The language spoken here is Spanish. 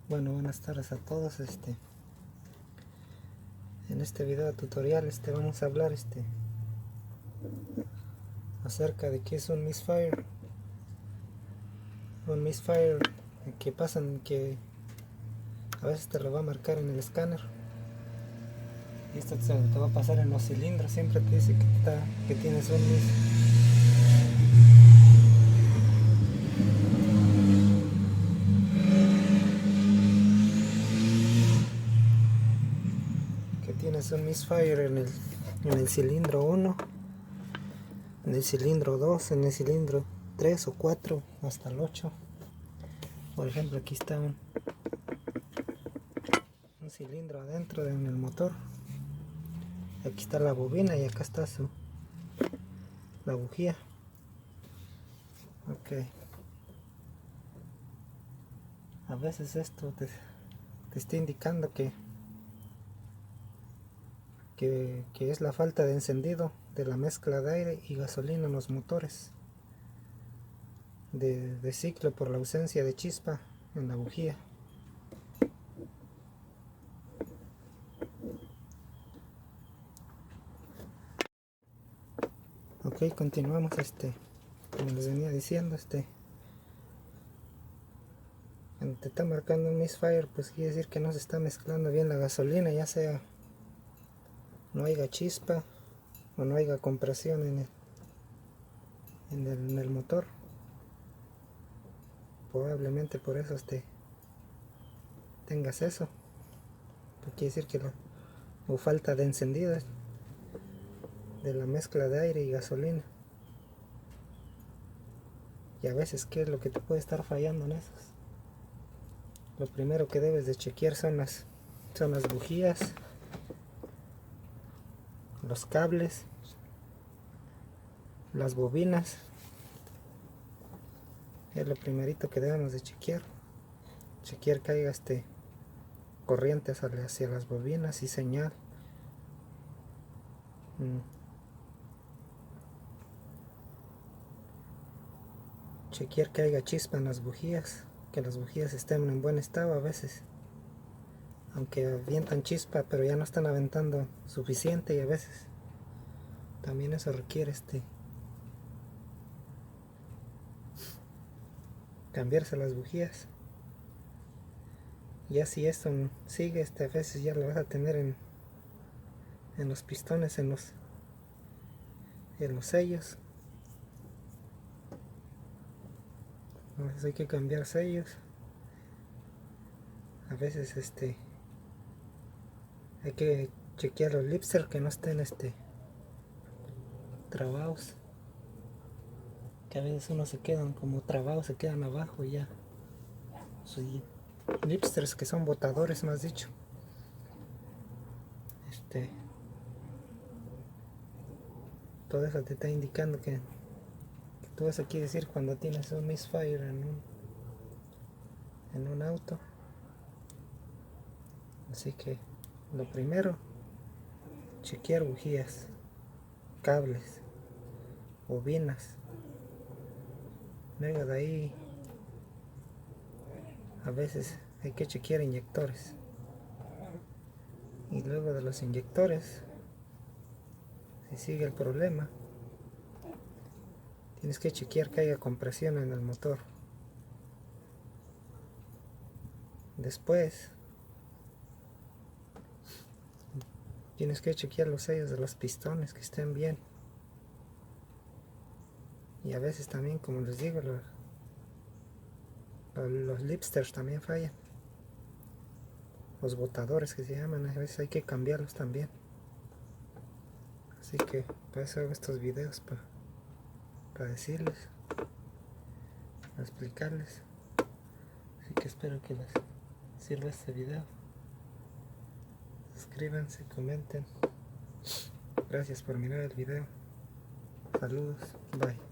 Bueno, buenas tardes a todos. En este video tutorial vamos a hablar acerca de qué es un misfire. Un misfire que que a veces te lo va a marcar en el escáner. Y esto te va a pasar en los cilindros. Siempre te dice que tienes un misfire en el cilindro 1, en el cilindro 2, en el cilindro 3 o 4 hasta el 8. Por ejemplo, aquí está un cilindro adentro en el motor. Aquí está la bobina y acá está la bujía. Ok. A veces esto te está indicando que es la falta de encendido de la mezcla de aire y gasolina en los motores de ciclo por la ausencia de chispa en la bujía. Ok, continuamos. Como les venía diciendo, cuando te está marcando un misfire, pues quiere decir que no se está mezclando bien la gasolina, ya sea no haya chispa o no haya compresión en el motor. Probablemente por eso tengas eso. Pues quiere decir que o falta de encendido de la mezcla de aire y gasolina. Y a veces, ¿qué es lo que te puede estar fallando en esos? Lo primero que debes de chequear son las bujías, los cables, las bobinas. Es lo primerito que debemos de chequear. Chequear que haya corriente hacia las bobinas y señal. Chequear que haya chispa en las bujías, que las bujías estén en buen estado. A veces, aunque avientan chispa, pero ya no están aventando suficiente, y a veces también eso requiere cambiarse las bujías. Ya si esto sigue, a veces ya lo vas a tener en los pistones, en los sellos. A veces hay que cambiar sellos. A veces hay que chequear los lipsters que no estén trabados, que a veces uno se quedan como trabados, se quedan abajo ya. Sí. Lipsters que son botadores, más dicho. Todo eso te está indicando que todo eso quiere decir cuando tienes un misfire en un auto. Así que lo primero, chequear bujías, cables, bobinas. Luego de ahí, a veces hay que chequear inyectores. Y luego de los inyectores, si sigue el problema, tienes que chequear que haya compresión en el motor. Después, tienes que chequear los sellos de los pistones que estén bien. Y a veces también, como les digo, los lipsters también fallan. Los botadores que se llaman, a veces hay que cambiarlos también. Así que para eso hago estos videos, para decirles, para explicarles. Así que espero que les sirva este video. Suscríbanse, comenten. Gracias por mirar el video. Saludos, bye.